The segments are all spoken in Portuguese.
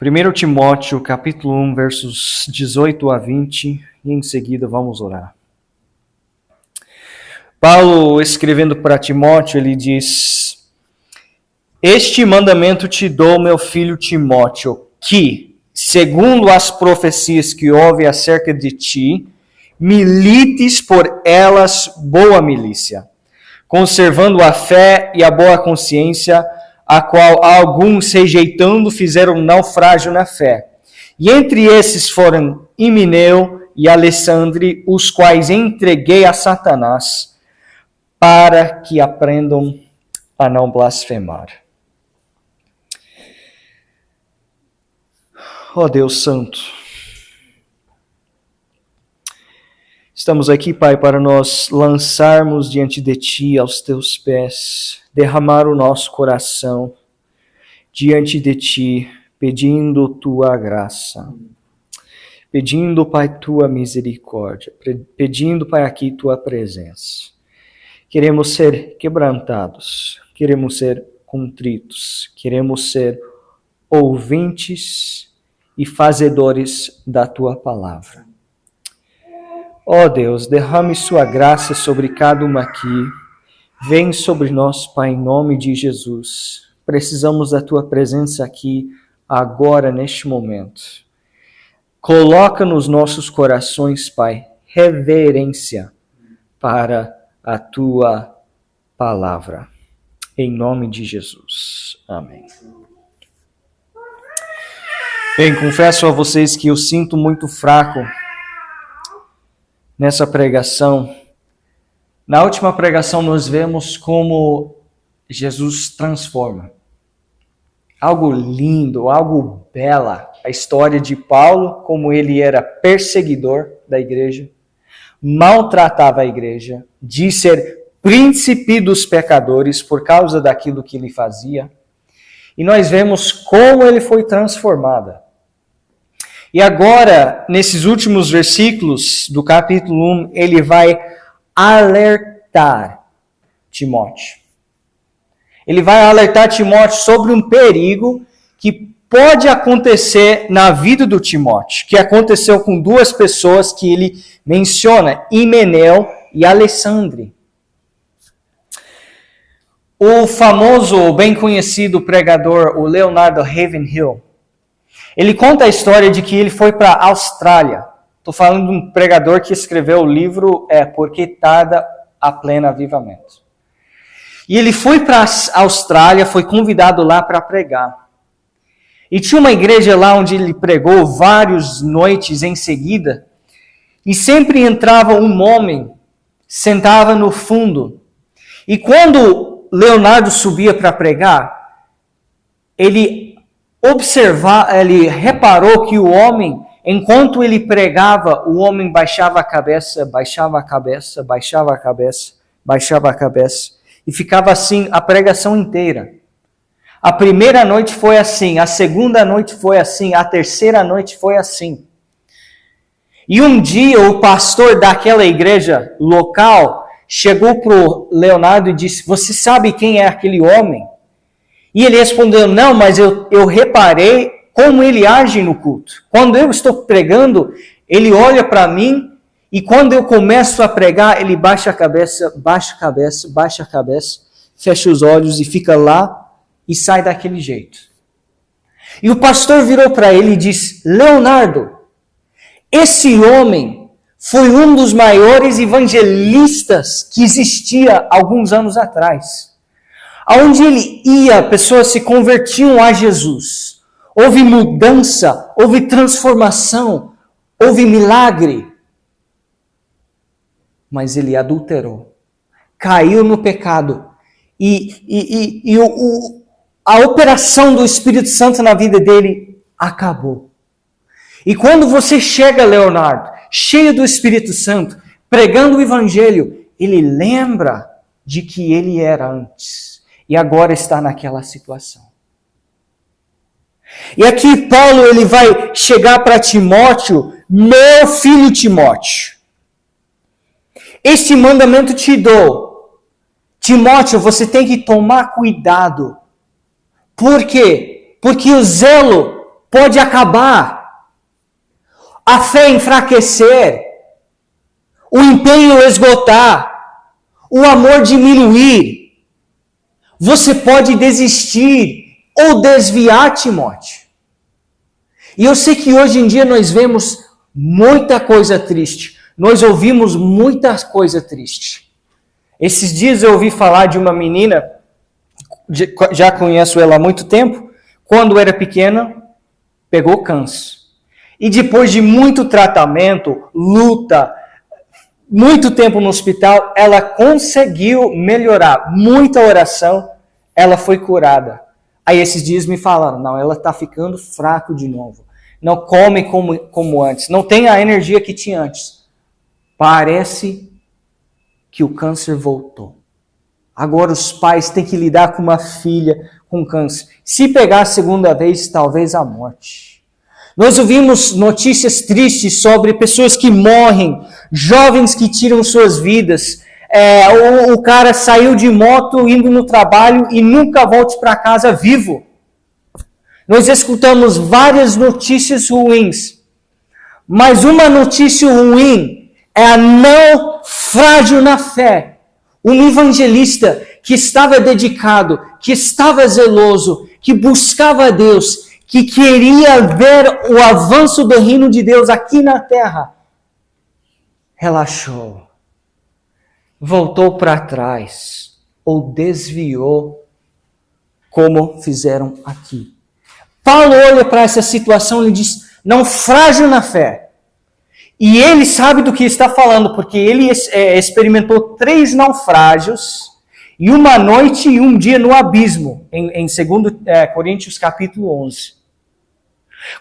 1 Timóteo, capítulo 1, versos 18 a 20, e em seguida vamos orar. Paulo, escrevendo para Timóteo, ele diz: Este mandamento te dou, meu filho Timóteo, que, segundo as profecias que houve acerca de ti, milites por elas boa milícia, conservando a fé e a boa consciência, a qual alguns, rejeitando, fizeram naufrágio na fé. E entre esses foram Himeneu e Alexandre, os quais entreguei a Satanás, para que aprendam a não blasfemar. Ó Deus Santo, estamos aqui, Pai, para nós lançarmos diante de Ti, aos Teus pés, derramar o nosso coração diante de Ti, pedindo Tua graça, pedindo, Pai, Tua misericórdia, pedindo, Pai, aqui Tua presença. Queremos ser quebrantados, queremos ser contritos, queremos ser ouvintes e fazedores da Tua palavra. Ó Deus, derrame Sua graça sobre cada uma aqui. Vem sobre nós, Pai, em nome de Jesus. Precisamos da Tua presença aqui, agora, neste momento. Coloca nos nossos corações, Pai, reverência para a Tua palavra. Em nome de Jesus. Amém. Bem, confesso a vocês que eu sinto muito fraco nessa pregação. Na última pregação nós vemos como Jesus transforma. Algo lindo, algo bela. A história de Paulo, como ele era perseguidor da igreja, maltratava a igreja, de ser príncipe dos pecadores por causa daquilo que ele fazia. E nós vemos como ele foi transformado. E agora, nesses últimos versículos do capítulo 1, ele vai alertar Timóteo. Ele vai alertar Timóteo sobre um perigo que pode acontecer na vida do Timóteo, que aconteceu com duas pessoas que ele menciona, Himeneu e Alexandre. O famoso, bem conhecido pregador, o Leonardo Ravenhill, ele conta a história de que ele foi para a Austrália. Estou falando de um pregador que escreveu o livro Porque Tarda a Pleno Avivamento. E ele foi para a Austrália, foi convidado lá para pregar. E tinha uma igreja lá onde ele pregou várias noites em seguida. E sempre entrava um homem, sentava no fundo. E quando Leonardo subia para pregar, ele reparou que o homem, enquanto ele pregava, o homem baixava a cabeça, baixava a cabeça, baixava a cabeça, baixava a cabeça, e ficava assim a pregação inteira. A primeira noite foi assim, a segunda noite foi assim, a terceira noite foi assim. E um dia o pastor daquela igreja local chegou para o Leonardo e disse: "Você sabe quem é aquele homem?" E ele respondeu: "Não, mas eu reparei como ele age no culto. Quando eu estou pregando, ele olha para mim, e quando eu começo a pregar, ele baixa a cabeça, baixa a cabeça, baixa a cabeça, fecha os olhos e fica lá e sai daquele jeito." E o pastor virou para ele e disse: "Leonardo, esse homem foi um dos maiores evangelistas que existia alguns anos atrás. Aonde ele ia, pessoas se convertiam a Jesus. Houve mudança, houve transformação, houve milagre. Mas ele adulterou, caiu no pecado. A operação do Espírito Santo na vida dele acabou. E quando você chega, Leonardo, cheio do Espírito Santo, pregando o Evangelho, ele lembra de que ele era antes. E agora está naquela situação. E aqui Paulo ele vai chegar para Timóteo: "Meu filho Timóteo, este mandamento te dou. Timóteo, você tem que tomar cuidado. Por quê? Porque o zelo pode acabar, a fé enfraquecer, o empenho esgotar, o amor diminuir. Você pode desistir ou desviar, Timóteo. E eu sei que hoje em dia nós vemos muita coisa triste. Nós ouvimos muita coisa triste. Esses dias eu ouvi falar de uma menina, já conheço ela há muito tempo, quando era pequena, pegou câncer. E depois de muito tratamento, luta, muito tempo no hospital, ela conseguiu melhorar. Muita oração, ela foi curada. Aí esses dias me falaram, não, ela está ficando fraca de novo. Não come como antes. Não tem a energia que tinha antes. Parece que o câncer voltou. Agora os pais têm que lidar com uma filha com câncer. Se pegar a segunda vez, talvez a morte. Nós ouvimos notícias tristes sobre pessoas que morrem, jovens que tiram suas vidas. O cara saiu de moto indo no trabalho e nunca volte para casa vivo. Nós escutamos várias notícias ruins. Mas uma notícia ruim é a não frágil na fé. Um evangelista que estava dedicado, que estava zeloso, que buscava a Deus, que queria ver o avanço do reino de Deus aqui na terra, relaxou, voltou para trás ou desviou, como fizeram aqui. Paulo olha para essa situação e diz, não frágil na fé. E ele sabe do que está falando, porque ele experimentou 3 naufrágios, e uma noite e um dia no abismo, em 2 Coríntios capítulo 11.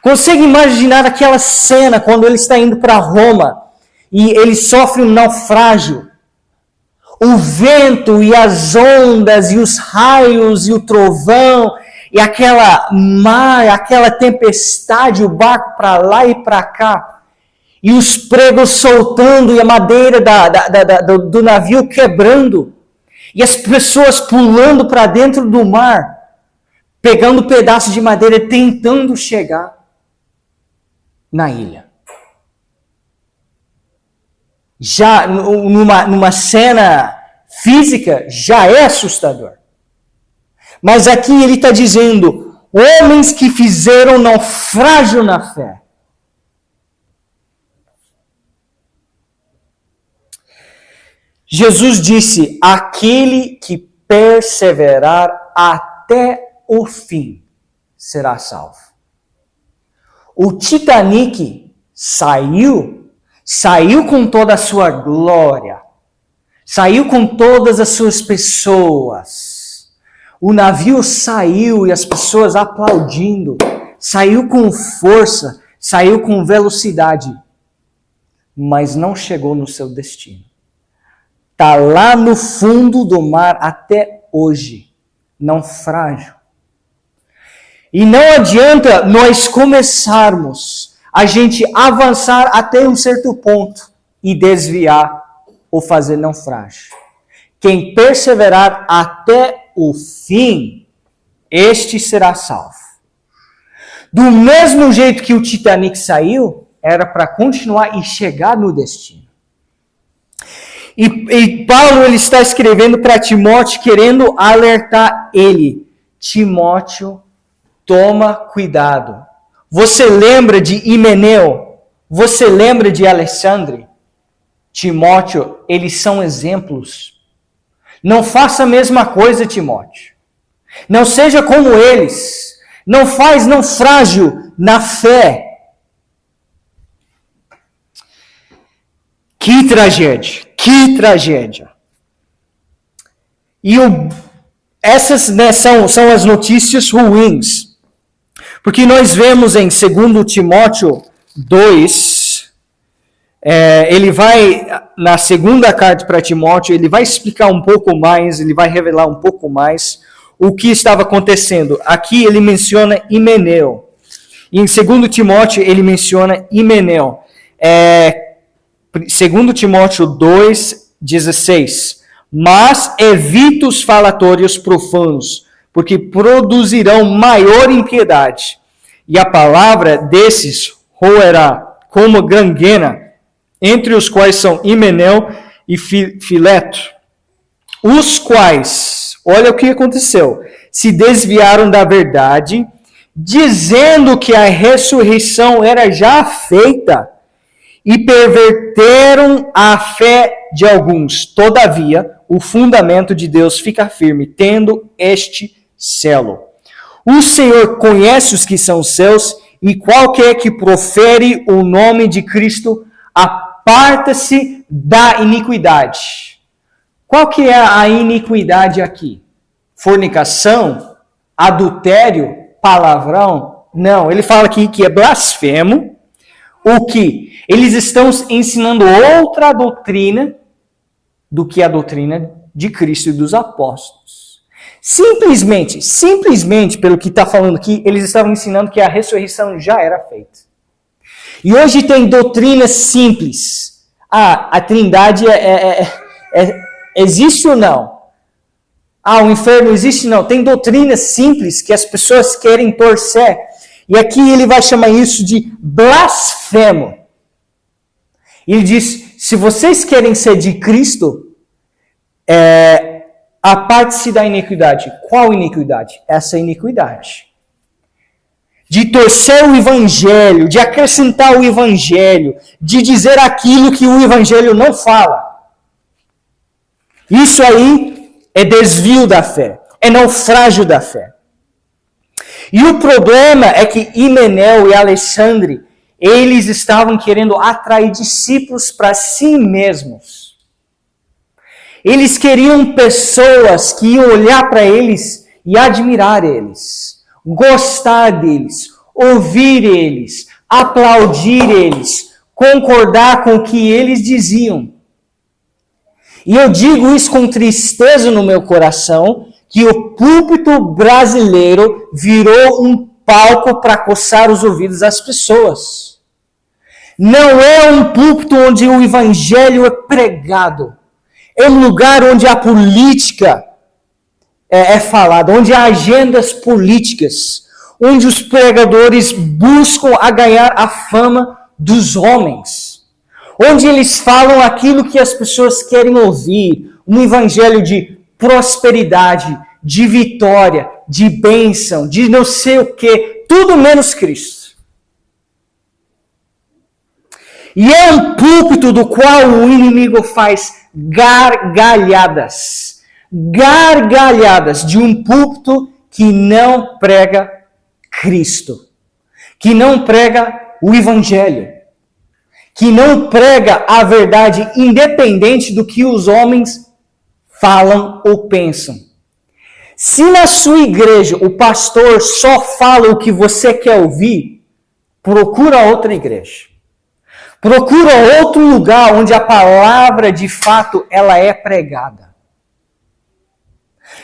Consegue imaginar aquela cena quando ele está indo para Roma, e ele sofre um naufrágio? O vento e as ondas, e os raios, e o trovão, e aquela mar, aquela tempestade, o barco para lá e para cá, e os pregos soltando, e a madeira do navio quebrando, e as pessoas pulando para dentro do mar, pegando pedaços de madeira, tentando chegar na ilha. Já numa cena física, já é assustador. Mas aqui ele está dizendo, homens que fizeram naufrágio na fé. Jesus disse, aquele que perseverar até o fim será salvo. O Titanic saiu com toda a sua glória, saiu com todas as suas pessoas. O navio saiu e as pessoas aplaudindo, saiu com força, saiu com velocidade, mas não chegou no seu destino. Está lá no fundo do mar até hoje, naufrágio. E não adianta nós começarmos a gente avançar até um certo ponto e desviar ou fazer naufrágio. Quem perseverar até o fim, este será salvo. Do mesmo jeito que o Titanic saiu, era para continuar e chegar no destino. E Paulo ele está escrevendo para Timóteo, querendo alertar ele. Timóteo, toma cuidado. Você lembra de Himeneu? Você lembra de Alexandre? Timóteo, eles são exemplos. Não faça a mesma coisa, Timóteo. Não seja como eles. Não faz naufrágio na fé. Que tragédia, que tragédia. E essas são as notícias ruins. Porque nós vemos em 2 Timóteo 2, ele vai, na segunda carta para Timóteo, ele vai explicar um pouco mais, ele vai revelar um pouco mais o que estava acontecendo. Aqui ele menciona Himeneu. E em 2 Timóteo ele menciona Himeneu. 2 Timóteo 2,16. Mas evita os falatórios profanos, porque produzirão maior impiedade, e a palavra desses roerá como gangrena, entre os quais são Himeneu e Fileto, os quais, olha o que aconteceu, se desviaram da verdade, dizendo que a ressurreição era já feita, e perverteram a fé de alguns. Todavia, o fundamento de Deus fica firme, tendo este selo. O Senhor conhece os que são seus, e qualquer que profere o nome de Cristo, aparta-se da iniquidade. Qual que é a iniquidade aqui? Fornicação? Adultério? Palavrão? Não, ele fala aqui que é blasfemo. O que? Eles estão ensinando outra doutrina do que a doutrina de Cristo e dos apóstolos. Simplesmente, pelo que está falando aqui, eles estavam ensinando que a ressurreição já era feita. E hoje tem doutrinas simples. A trindade existe ou não? O inferno existe ou não? Tem doutrinas simples que as pessoas querem torcer. E aqui ele vai chamar isso de blasfemo. Ele diz, se vocês querem ser de Cristo, aparte-se da iniquidade. Qual iniquidade? Essa iniquidade. De torcer o evangelho, de acrescentar o evangelho, de dizer aquilo que o evangelho não fala. Isso aí é desvio da fé, é naufrágio da fé. E o problema é que Himeneu e Alexandre, eles estavam querendo atrair discípulos para si mesmos. Eles queriam pessoas que iam olhar para eles e admirar eles, gostar deles, ouvir eles, aplaudir eles, concordar com o que eles diziam. E eu digo isso com tristeza no meu coração, que o púlpito brasileiro virou um palco para coçar os ouvidos das pessoas. Não é um púlpito onde o evangelho é pregado. É um lugar onde a política é falada, onde há agendas políticas, onde os pregadores buscam a ganhar a fama dos homens, onde eles falam aquilo que as pessoas querem ouvir, um evangelho de prosperidade, de vitória, de bênção, de não sei o que, tudo menos Cristo. E é um púlpito do qual o inimigo faz gargalhadas de um púlpito que não prega Cristo, que não prega o evangelho, que não prega a verdade independente do que os homens falam ou pensam. Se na sua igreja o pastor só fala o que você quer ouvir, procura outra igreja. Procura outro lugar onde a palavra de fato ela é pregada.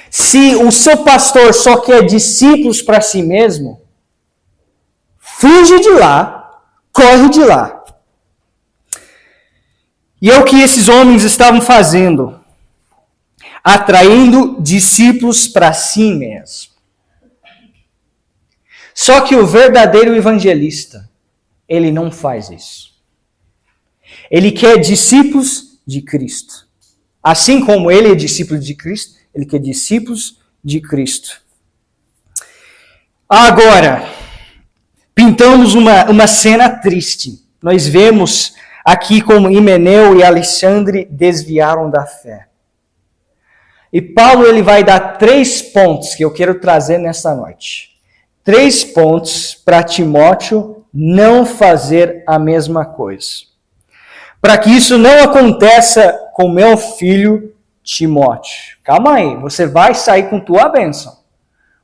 Se o seu pastor só quer discípulos para si mesmo, fuge de lá, corre de lá. E é o que esses homens estavam fazendo. Atraindo discípulos para si mesmo. Só que o verdadeiro evangelista, ele não faz isso. Ele quer discípulos de Cristo. Assim como ele é discípulo de Cristo, ele quer discípulos de Cristo. Agora, pintamos uma cena triste. Nós vemos aqui como Himeneu e Alexandre desviaram da fé. E Paulo ele vai dar 3 pontos que eu quero trazer nesta noite. 3 pontos para Timóteo não fazer a mesma coisa. Para que isso não aconteça com meu filho Timóteo. Calma aí, você vai sair com tua bênção.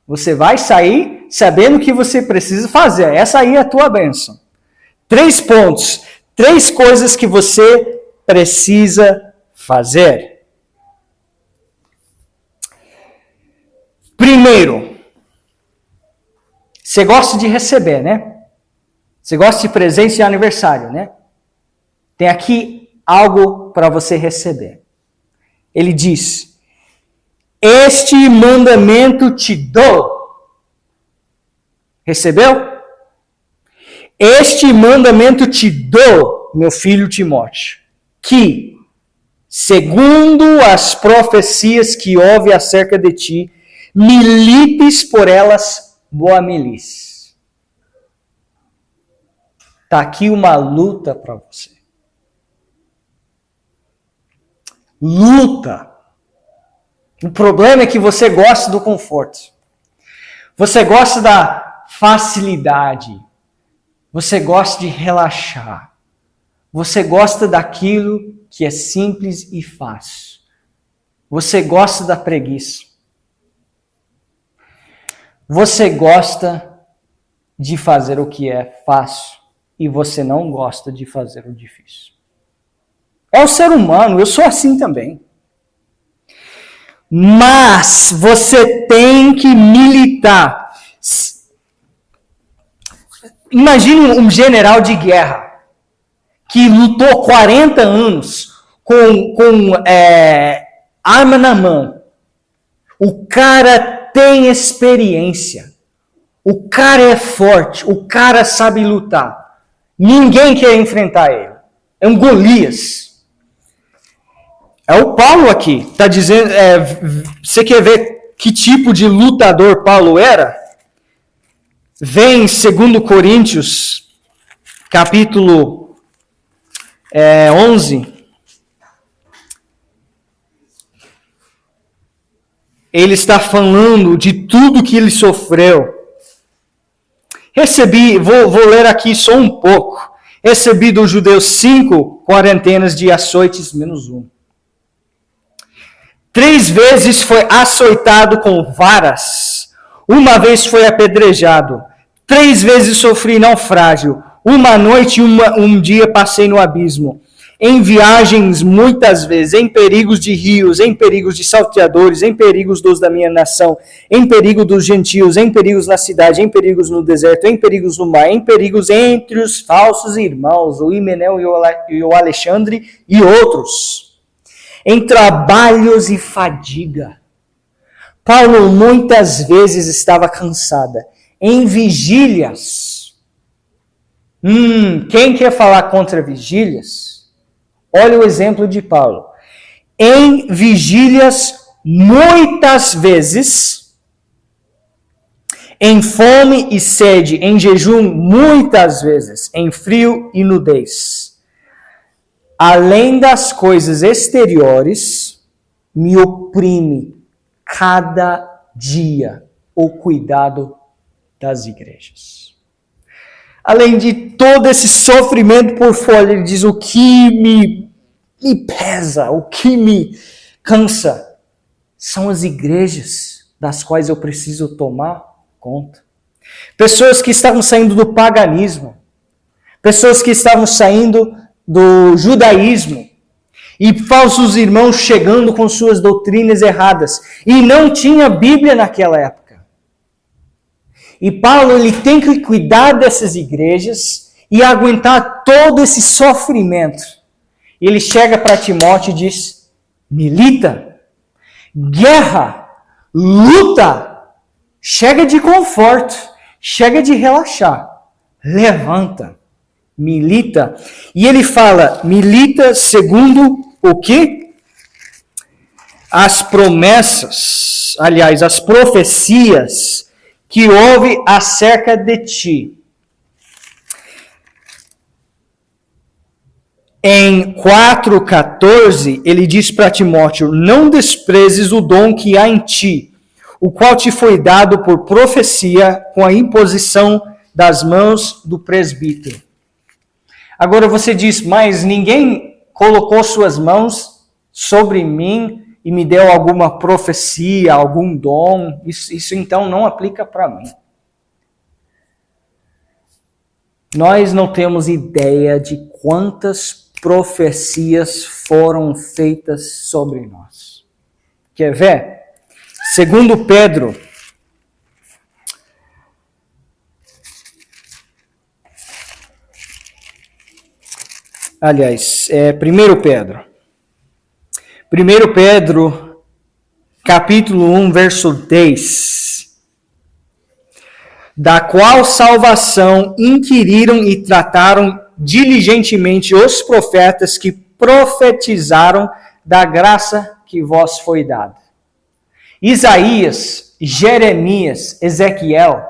Você vai sair sabendo o que você precisa fazer. Essa aí é a tua bênção. 3 pontos, 3 coisas que você precisa fazer. Primeiro, você gosta de receber, né? Você gosta de presente de aniversário, né? Tem aqui algo para você receber. Ele diz, este mandamento te dou. Recebeu? Este mandamento te dou, meu filho Timóteo, que, segundo as profecias que houve acerca de ti, milites por elas boa milícia. Está aqui uma luta para você. Luta. O problema é que você gosta do conforto. Você gosta da facilidade. Você gosta de relaxar. Você gosta daquilo que é simples e fácil. Você gosta da preguiça. Você gosta de fazer o que é fácil e você não gosta de fazer o difícil. É o ser humano, eu sou assim também. Mas você tem que militar. Imagine um general de guerra que lutou 40 anos com arma na mão. O cara tem experiência. O cara é forte. O cara sabe lutar. Ninguém quer enfrentar ele. É um Golias. É o Paulo aqui. Está dizendo. Você quer ver que tipo de lutador Paulo era? Vem em 2 Coríntios, capítulo 11. Ele está falando de tudo que ele sofreu. Vou ler aqui só um pouco. Recebi dos judeus 5 quarentenas de açoites menos 1. 3 vezes foi açoitado com varas. Uma vez foi apedrejado. 3 vezes sofri naufrágio. Uma noite e um dia passei no abismo. Em viagens muitas vezes, em perigos de rios, em perigos de salteadores, em perigos dos da minha nação, em perigo dos gentios, em perigos na cidade, em perigos no deserto, em perigos no mar, em perigos entre os falsos irmãos, o Himeneu e o Alexandre e outros. Em trabalhos e fadiga. Paulo muitas vezes estava cansada. Em vigílias. Quem quer falar contra vigílias? Olha o exemplo de Paulo. Em vigílias, muitas vezes, em fome e sede, em jejum, muitas vezes, em frio e nudez. Além das coisas exteriores, me oprime cada dia o cuidado das igrejas. Além de todo esse sofrimento por fora, ele diz: o que me pesa, o que me cansa, são as igrejas das quais eu preciso tomar conta. Pessoas que estavam saindo do paganismo, pessoas que estavam saindo do judaísmo, e falsos irmãos chegando com suas doutrinas erradas, e não tinha Bíblia naquela época. E Paulo, ele tem que cuidar dessas igrejas e aguentar todo esse sofrimento. E ele chega para Timóteo e diz: milita, guerra, luta, chega de conforto, chega de relaxar, levanta, milita. E ele fala, milita segundo o quê? As promessas, aliás, as profecias que houve acerca de ti. Em 4,14, ele diz para Timóteo: não desprezes o dom que há em ti, o qual te foi dado por profecia com a imposição das mãos do presbítero. Agora você diz: mas ninguém colocou suas mãos sobre mim e me deu alguma profecia, algum dom. Isso então não aplica para mim. Nós não temos ideia de quantas profecias foram feitas sobre nós. Quer ver? Segundo Pedro, aliás, 1 Pedro. 1 Pedro, capítulo 1, verso 10. da qual salvação inquiriram e trataram diligentemente os profetas que profetizaram da graça que vos foi dada. Isaías, Jeremias, Ezequiel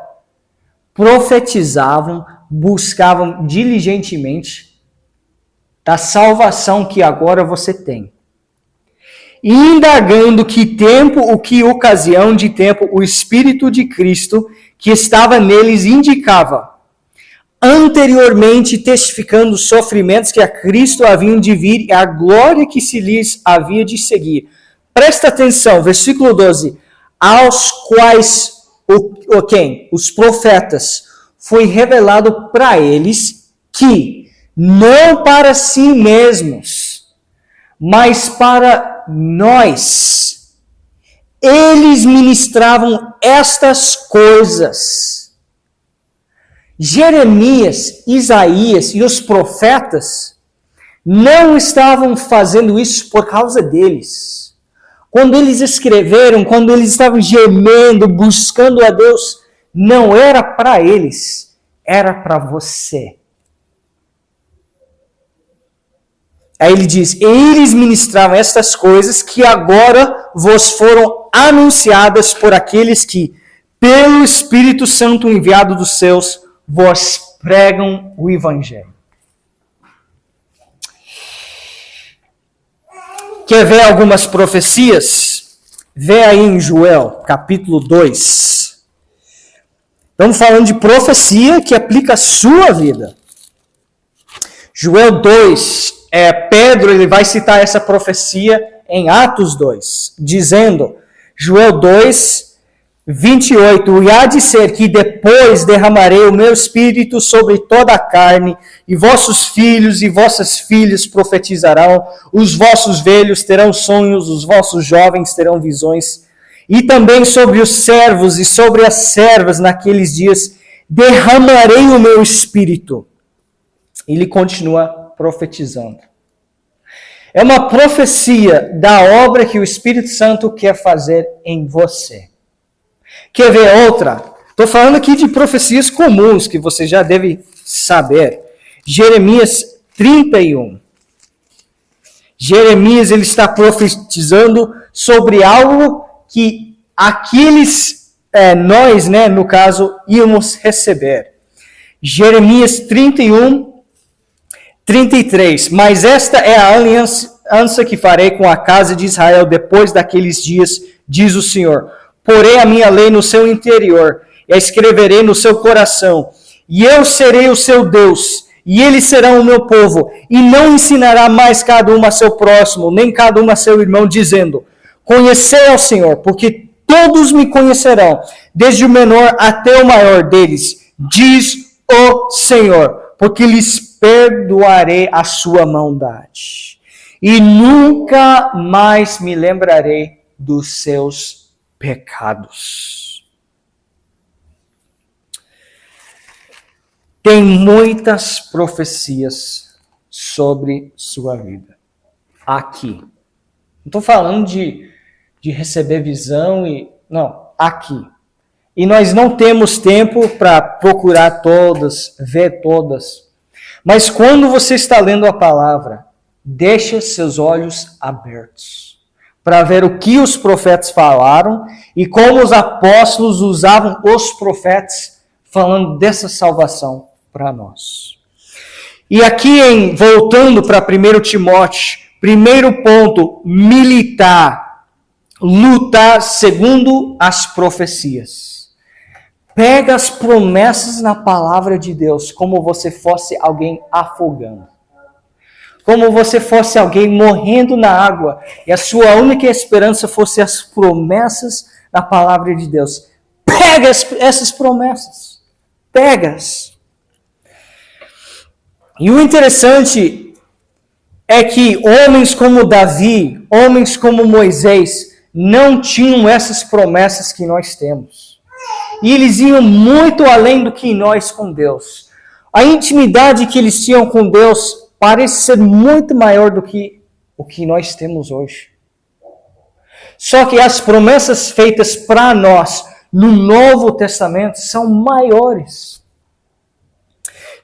profetizavam, buscavam diligentemente da salvação que agora você tem. Indagando que tempo, o que ocasião de tempo o Espírito de Cristo que estava neles indicava, anteriormente testificando os sofrimentos que a Cristo haviam de vir e a glória que se lhes havia de seguir. Presta atenção, versículo 12. Aos quais, os profetas, foi revelado para eles que, não para si mesmos, mas para nós, eles ministravam estas coisas. Jeremias, Isaías e os profetas não estavam fazendo isso por causa deles. Quando eles escreveram, quando eles estavam gemendo, buscando a Deus, não era para eles, era para você. Aí ele diz, eles ministravam estas coisas que agora vos foram anunciadas por aqueles que, pelo Espírito Santo enviado dos céus, vos pregam o Evangelho. Quer ver algumas profecias? Vê aí em Joel, capítulo 2. Estamos falando de profecia que aplica a sua vida. Joel 2, Pedro ele vai citar essa profecia em Atos 2, dizendo, Joel 2, 28, e há de ser que depois derramarei o meu espírito sobre toda a carne, e vossos filhos e vossas filhas profetizarão, os vossos velhos terão sonhos, os vossos jovens terão visões, e também sobre os servos e sobre as servas naqueles dias derramarei o meu espírito. Ele continua profetizando. É uma profecia da obra que o Espírito Santo quer fazer em você. Quer ver outra? Estou falando aqui de profecias comuns que você já deve saber. Jeremias 31. Jeremias ele está profetizando sobre algo que aqueles, nós, no caso, íamos receber. Jeremias 31, 33. Mas esta é a aliança que farei com a casa de Israel depois daqueles dias, diz o Senhor. Porei a minha lei no seu interior, e a escreverei no seu coração, e eu serei o seu Deus, e eles serão o meu povo, e não ensinará mais cada um a seu próximo, nem cada um a seu irmão, dizendo, conhecei ao Senhor, porque todos me conhecerão, desde o menor até o maior deles, diz o Senhor, porque lhes perdoarei a sua maldade, e nunca mais me lembrarei dos seus pecados. Tem muitas profecias sobre sua vida. Aqui. Não estou falando de receber visão não, aqui. E nós não temos tempo para procurar todas, ver todas. Mas quando você está lendo a palavra, deixa seus olhos abertos para ver o que os profetas falaram e como os apóstolos usavam os profetas falando dessa salvação para nós. E aqui, voltando para 1 Timóteo, primeiro ponto, militar, lutar segundo as profecias. Pega as promessas na palavra de Deus como você fosse alguém afogando. Como você fosse alguém morrendo na água e a sua única esperança fosse as promessas da palavra de Deus. Pega essas promessas. Pega-as. E o interessante é que homens como Davi, homens como Moisés, não tinham essas promessas que nós temos. E eles iam muito além do que nós com Deus. A intimidade que eles tinham com Deus parece ser muito maior do que o que nós temos hoje. Só que as promessas feitas para nós no Novo Testamento são maiores.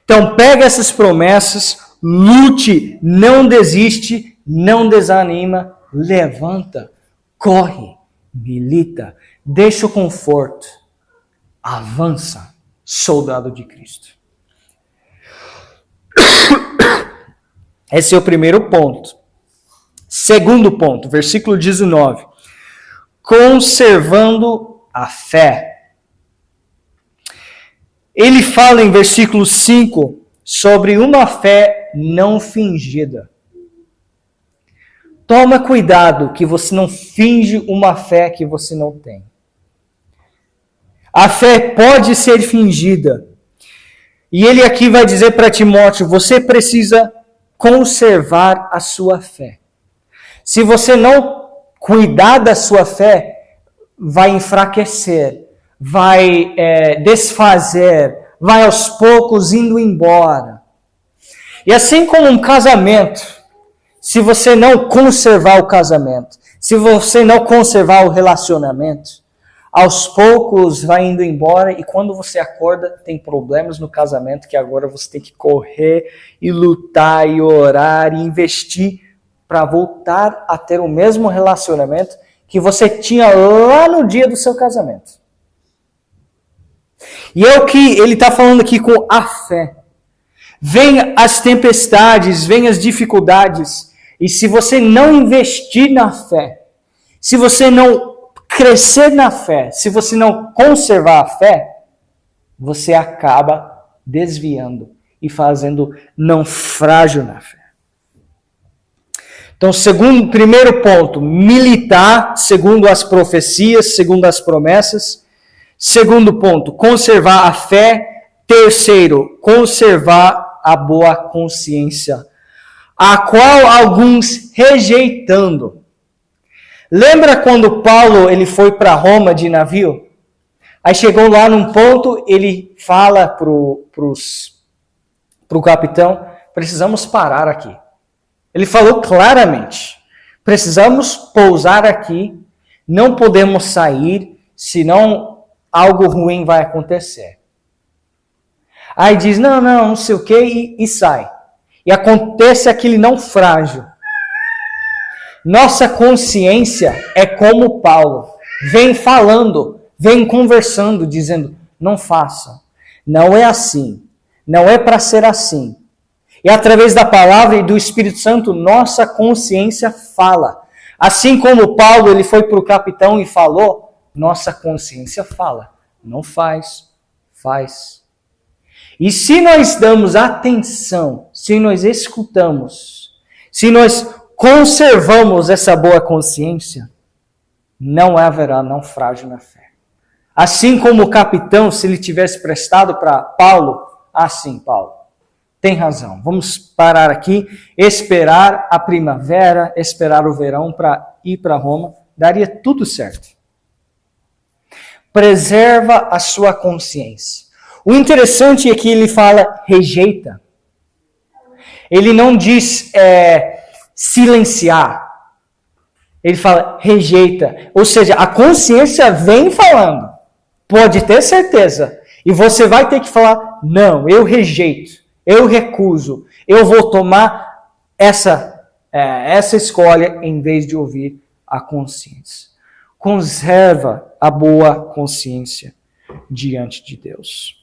Então, pega essas promessas, lute, não desiste, não desanima, levanta, corre, milita, deixa o conforto, avança, soldado de Cristo. Esse é o primeiro ponto. Segundo ponto, versículo 19. Conservando a fé. Ele fala em versículo 5 sobre uma fé não fingida. Toma cuidado que você não finge uma fé que você não tem. A fé pode ser fingida. E ele aqui vai dizer para Timóteo, você precisa conservar a sua fé. Se você não cuidar da sua fé, vai enfraquecer, vai desfazer, vai aos poucos indo embora. E assim como um casamento, se você não conservar o casamento, se você não conservar o relacionamento, aos poucos vai indo embora e quando você acorda tem problemas no casamento que agora você tem que correr e lutar e orar e investir para voltar a ter o mesmo relacionamento que você tinha lá no dia do seu casamento. E é o que ele está falando aqui com a fé. Vem as tempestades, vem as dificuldades, e se você não investir na fé, se você não crescer na fé, se você não conservar a fé, você acaba desviando e fazendo naufrágio na fé. Então, primeiro ponto, militar segundo as profecias, segundo as promessas. Segundo ponto, conservar a fé. Terceiro, conservar a boa consciência, a qual alguns rejeitando. Lembra quando Paulo ele foi para Roma de navio? Aí chegou lá num ponto, ele fala pro capitão, precisamos parar aqui. Ele falou claramente, precisamos pousar aqui, não podemos sair, senão algo ruim vai acontecer. Aí diz, não sei o que, e sai. E acontece aquele naufrágio. Nossa consciência é como Paulo. Vem falando, vem conversando, dizendo, não faça. Não é assim. Não é para ser assim. E através da palavra e do Espírito Santo, nossa consciência fala. Assim como Paulo ele foi para o capitão e falou, nossa consciência fala. Não faz, faz. E se nós damos atenção, se nós escutamos, se nós conservamos essa boa consciência, não haverá naufrágio na fé. Assim como o capitão, se ele tivesse prestado para Paulo, assim, Paulo, tem razão, vamos parar aqui, esperar a primavera, esperar o verão para ir para Roma, daria tudo certo. Preserva a sua consciência. O interessante é que ele fala rejeita. Ele não diz silenciar. Ele fala rejeita. Ou seja, a consciência vem falando. Pode ter certeza. E você vai ter que falar, não, eu rejeito. Eu recuso. Eu vou tomar essa escolha em vez de ouvir a consciência. Conserva a boa consciência diante de Deus.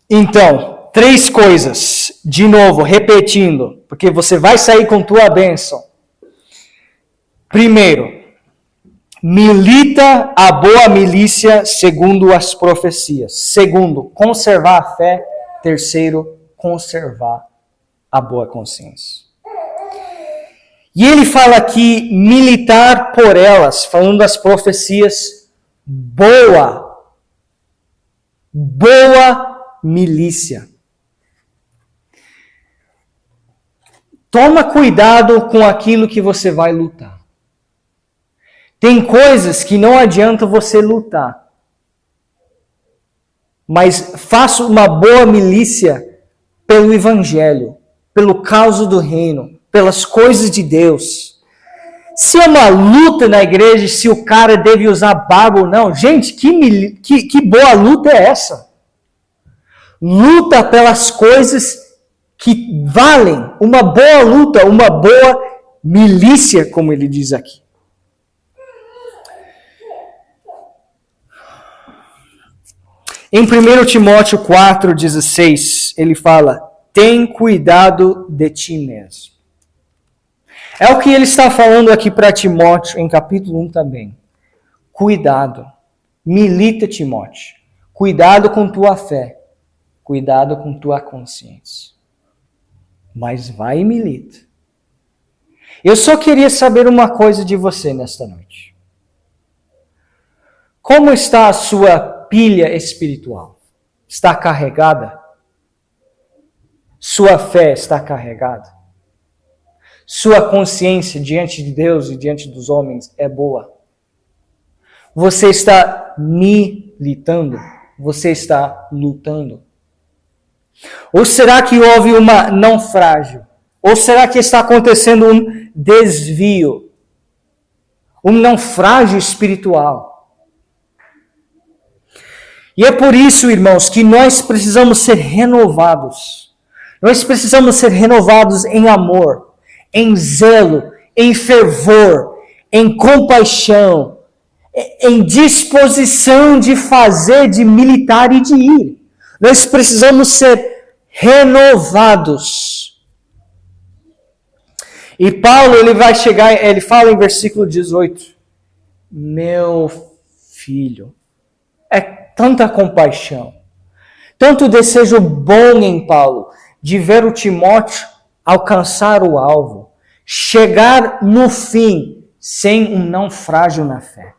Então, 3 coisas, de novo, repetindo, porque você vai sair com tua bênção. Primeiro, milita a boa milícia segundo as profecias. Segundo, conservar a fé. Terceiro, conservar a boa consciência. E ele fala aqui, militar por elas, falando das profecias, boa milícia. Toma cuidado com aquilo que você vai lutar. Tem coisas que não adianta você lutar. Mas faça uma boa milícia pelo Evangelho, pelo causa do reino, pelas coisas de Deus. se é uma luta na igreja, se o cara deve usar barba ou não. Gente, que boa luta é essa? Luta pelas coisas que valem. Uma boa luta, uma boa milícia, como ele diz aqui. Em 1 Timóteo 4,16, ele fala: tem cuidado de ti mesmo. É o que ele está falando aqui para Timóteo em capítulo 1 também. Cuidado. Milita, Timóteo. Cuidado com tua fé. Cuidado com tua consciência. Mas vai e milita. Eu só queria saber uma coisa de você nesta noite. Como está a sua pilha espiritual? Está carregada? Sua fé está carregada? Sua consciência diante de Deus e diante dos homens é boa? Você está militando? Você está lutando? Ou será que houve um naufrágio? Ou será que está acontecendo um desvio? Um naufrágio espiritual? E é por isso, irmãos, que nós precisamos ser renovados. Nós precisamos ser renovados em amor, em zelo, em fervor, em compaixão, em disposição de fazer, de militar e de ir. Nós precisamos ser renovados. E Paulo, ele fala em versículo 18, meu filho, é tanta compaixão, tanto desejo bom em Paulo, de ver o Timóteo alcançar o alvo, chegar no fim, sem um naufrágio na fé.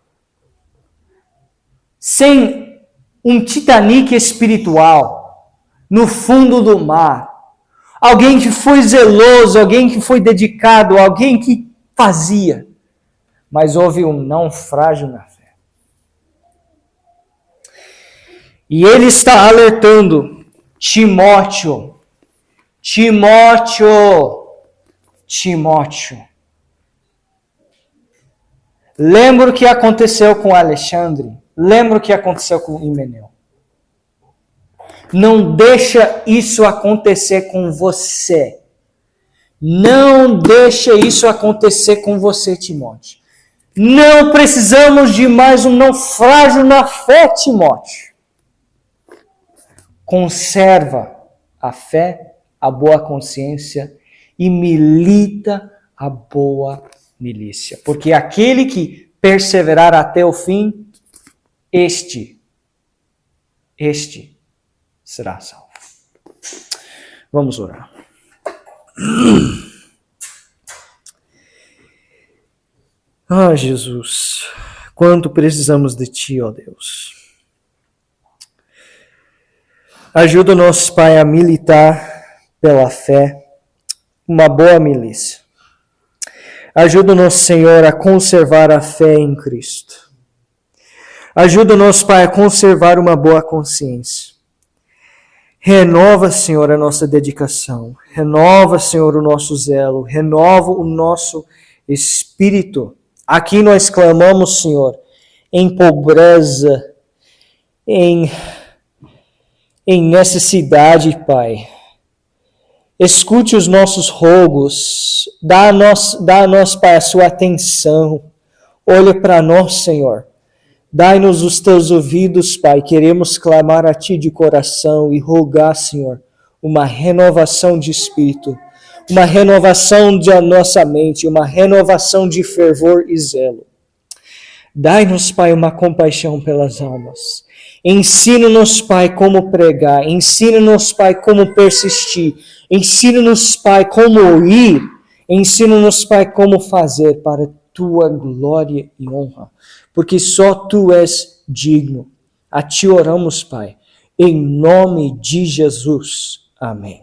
Sem um Titanic espiritual no fundo do mar. Alguém que foi zeloso, alguém que foi dedicado, alguém que fazia. Mas houve um naufrágio na fé. E ele está alertando Timóteo. Lembra o que aconteceu com Alexandre? Lembra o que aconteceu com Himeneu? Não deixa isso acontecer com você. Não deixa isso acontecer com você, Timóteo. Não precisamos de mais um naufrágio na fé, Timóteo. Conserva a fé, a boa consciência e milita a boa milícia. Porque aquele que perseverar até o fim, este será salvo. Vamos orar. Ah, Jesus, quanto precisamos de Ti, ó Deus. Ajuda-nos, Pai, a militar pela fé uma boa milícia. Ajuda-nos, Senhor, a conservar a fé em Cristo. Ajuda-nos, Pai, a conservar uma boa consciência. Renova, Senhor, a nossa dedicação. Renova, Senhor, o nosso zelo. Renova o nosso espírito. Aqui nós clamamos, Senhor, em pobreza, em necessidade, Pai. Escute os nossos rogos. Dá a nós, Pai, a sua atenção. Olha para nós, Senhor. Dai-nos os teus ouvidos, Pai. Queremos clamar a Ti de coração e rogar, Senhor, uma renovação de espírito, uma renovação de nossa mente, uma renovação de fervor e zelo. Dai-nos, Pai, uma compaixão pelas almas. Ensina-nos, Pai, como pregar. Ensina-nos, Pai, como persistir. Ensina-nos, Pai, como ir. Ensina-nos, Pai, como fazer para Tua glória e honra. Porque só Tu és digno. A Ti oramos, Pai, em nome de Jesus. Amém.